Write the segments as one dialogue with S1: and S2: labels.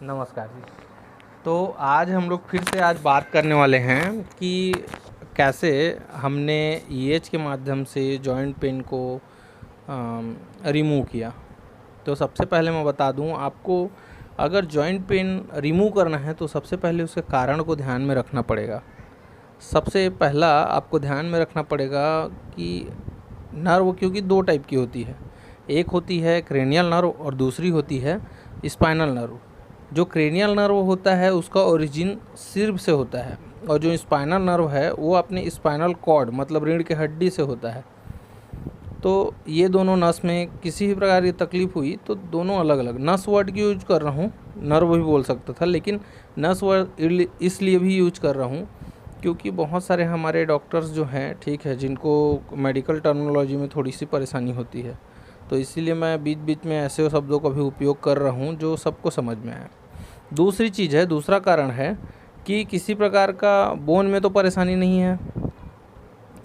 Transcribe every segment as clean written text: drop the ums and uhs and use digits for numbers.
S1: नमस्कार जी। तो आज हम लोग फिर से आज बात करने वाले हैं कि कैसे हमने ईएच के माध्यम से जॉइंट पेन को रिमूव किया। तो सबसे पहले मैं बता दूं आपको, अगर जॉइंट पेन रिमूव करना है तो सबसे पहले उसके कारण को ध्यान में रखना पड़ेगा। सबसे पहला आपको ध्यान में रखना पड़ेगा कि नर्व, क्योंकि दो टाइप की होती है, एक होती है क्रेनियल नर्व और दूसरी होती है स्पाइनल नर्व। जो क्रेनियल नर्व होता है उसका ओरिजिन सिर से होता है, और जो स्पाइनल नर्व है वो अपने स्पाइनल कॉर्ड मतलब रीढ़ की हड्डी से होता है। तो ये दोनों नस में किसी भी प्रकार की तकलीफ हुई तो दोनों अलग अलग, नस वर्ड की यूज कर रहा हूँ, नर्व भी बोल सकता था, लेकिन नस वर्ड इसलिए भी यूज कर रहा हूँ क्योंकि बहुत सारे हमारे डॉक्टर्स जो हैं, ठीक है, जिनको मेडिकल टर्मिनोलॉजी में थोड़ी सी परेशानी होती है, तो इसीलिए मैं बीच बीच में ऐसे शब्दों का भी उपयोग कर रहा हूँ जो सबको समझ में आए। दूसरी चीज़ है, दूसरा कारण है कि किसी प्रकार का बोन में तो परेशानी नहीं है।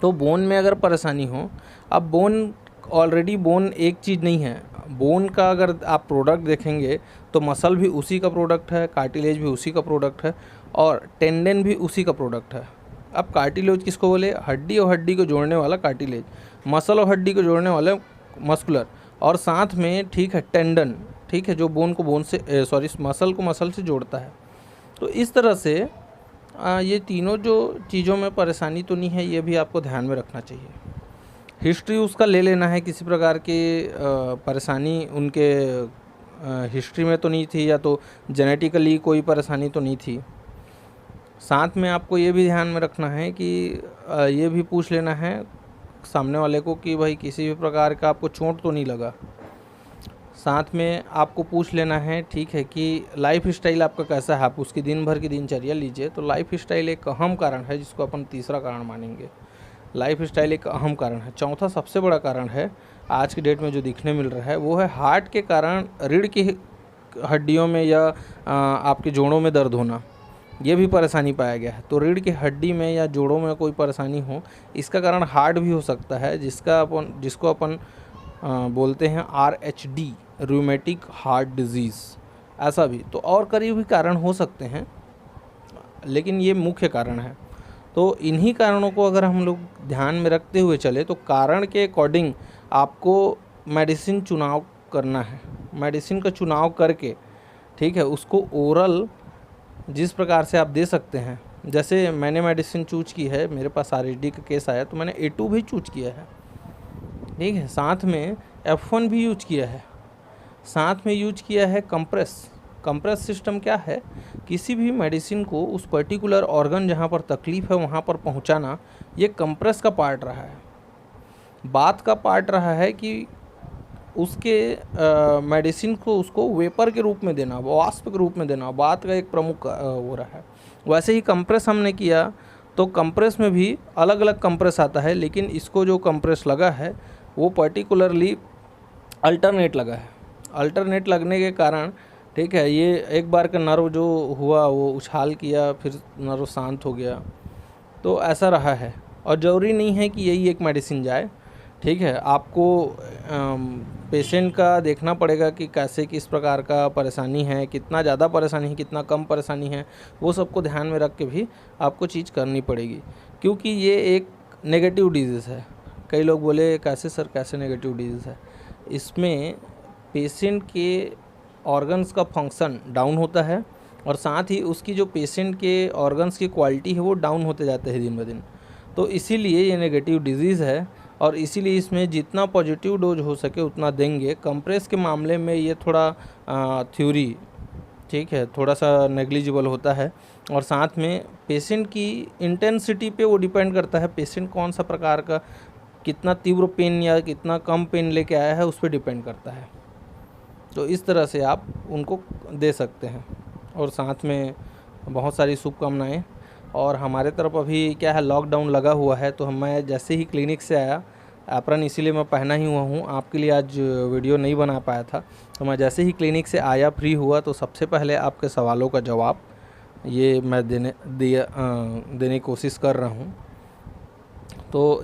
S1: तो बोन में अगर परेशानी हो, अब बोन ऑलरेडी बोन एक चीज़ नहीं है। बोन का अगर आप प्रोडक्ट देखेंगे तो मसल भी उसी का प्रोडक्ट है, कार्टिलेज भी उसी का प्रोडक्ट है, और टेंडन भी उसी का प्रोडक्ट है। अब कार्टिलेज किसको बोले? हड्डी और हड्डी को जोड़ने वाला कार्टिलेज, मसल और हड्डी को जोड़ने वाला मस्कुलर, और साथ में ठीक है टेंडन, ठीक है, जो बोन को बोन से मसल को मसल से जोड़ता है। तो इस तरह से ये तीनों जो चीज़ों में परेशानी तो नहीं है, ये भी आपको ध्यान में रखना चाहिए। हिस्ट्री उसका ले लेना है, किसी प्रकार की परेशानी उनके हिस्ट्री में तो नहीं थी, या तो जेनेटिकली कोई परेशानी तो नहीं थी। साथ में आपको ये भी ध्यान में रखना है कि ये भी पूछ लेना है सामने वाले को कि भाई किसी भी प्रकार का आपको चोट तो नहीं लगा। साथ में आपको पूछ लेना है, ठीक है, कि लाइफ स्टाइल आपका कैसा है, आप उसकी दिन भर की दिनचर्या लीजिए। तो लाइफ स्टाइल एक अहम कारण है जिसको अपन तीसरा कारण मानेंगे। लाइफ स्टाइल एक अहम कारण है। चौथा सबसे बड़ा कारण है आज की डेट में जो दिखने मिल रहा है, वो है हार्ट के कारण रीढ़ की हड्डियों में या आपके जोड़ों में दर्द होना। ये भी परेशानी पाया गया है। तो रीढ़ की हड्डी में या जोड़ों में कोई परेशानी हो, इसका कारण हार्ट भी हो सकता है, जिसको अपन बोलते हैं RHD, रूमेटिक हार्ट डिजीज़। ऐसा भी तो और करीब भी कारण हो सकते हैं, लेकिन ये मुख्य कारण है। तो इन्हीं कारणों को अगर हम लोग ध्यान में रखते हुए चले तो कारण के अकॉर्डिंग आपको मेडिसिन चुनाव करना है। मेडिसिन का चुनाव करके, ठीक है, उसको ओरल जिस प्रकार से आप दे सकते हैं। जैसे मैंने मेडिसिन चूज की है, मेरे पास RHD का केस आया तो मैंने A2 भी चूज किया है, ठीक है, साथ में F1 भी यूज किया है, साथ में यूज किया है कंप्रेस। कंप्रेस सिस्टम क्या है? किसी भी मेडिसिन को उस पर्टिकुलर ऑर्गन जहाँ पर तकलीफ़ है वहाँ पर पहुँचाना, ये कंप्रेस का पार्ट रहा है। बात का पार्ट रहा है कि उसके मेडिसिन को उसको वेपर के रूप में देना, वाष्प के रूप में देना, बात का एक प्रमुख वो रहा है। वैसे ही कंप्रेस हमने किया तो कंप्रेस में भी अलग अलग कंप्रेस आता है, लेकिन इसको जो कंप्रेस लगा है वो पर्टिकुलरली अल्टरनेट लगा है। अल्टरनेट लगने के कारण, ठीक है, ये एक बार का नर्व जो हुआ वो उछाल किया, फिर नर्व शांत हो गया। तो ऐसा रहा है, और ज़रूरी नहीं है कि यही एक मेडिसिन जाए, ठीक है। आपको पेशेंट का देखना पड़ेगा कि कैसे किस प्रकार का परेशानी है, कितना ज़्यादा परेशानी है, कितना कम परेशानी है, वो सबको ध्यान में रख के भी आपको चीज़ करनी पड़ेगी, क्योंकि ये एक नेगेटिव डिजीज़ है। कई लोग बोले कैसे सर, कैसे नेगेटिव डिजीज़ है? इसमें पेशेंट के ऑर्गन्स का फंक्शन डाउन होता है, और साथ ही उसकी जो पेशेंट के ऑर्गन्स की क्वालिटी है वो डाउन होते जाते हैं दिन ब दिन। तो इसीलिए ये नेगेटिव डिजीज़ है, और इसीलिए इसमें जितना पॉजिटिव डोज हो सके उतना देंगे। कंप्रेस के मामले में ये थोड़ा थ्योरी, ठीक है, थोड़ा सा नेग्लिजिबल होता है, और साथ में पेशेंट की इंटेंसिटी पे वो डिपेंड करता है, पेशेंट कौन सा प्रकार का, कितना तीव्र पेन या कितना कम पेन लेके आया है, उस पर डिपेंड करता है। तो इस तरह से आप उनको दे सकते हैं, और साथ में बहुत सारी शुभकामनाएँ। और हमारे तरफ अभी क्या है, लॉकडाउन लगा हुआ है, तो मैं जैसे ही क्लिनिक से आया, एप्रन इसीलिए मैं पहना ही हुआ हूँ, आपके लिए आज वीडियो नहीं बना पाया था, तो मैं जैसे ही क्लिनिक से आया, फ्री हुआ, तो सबसे पहले आपके सवालों का जवाब ये मैं देने की कोशिश कर रहा हूँ। तो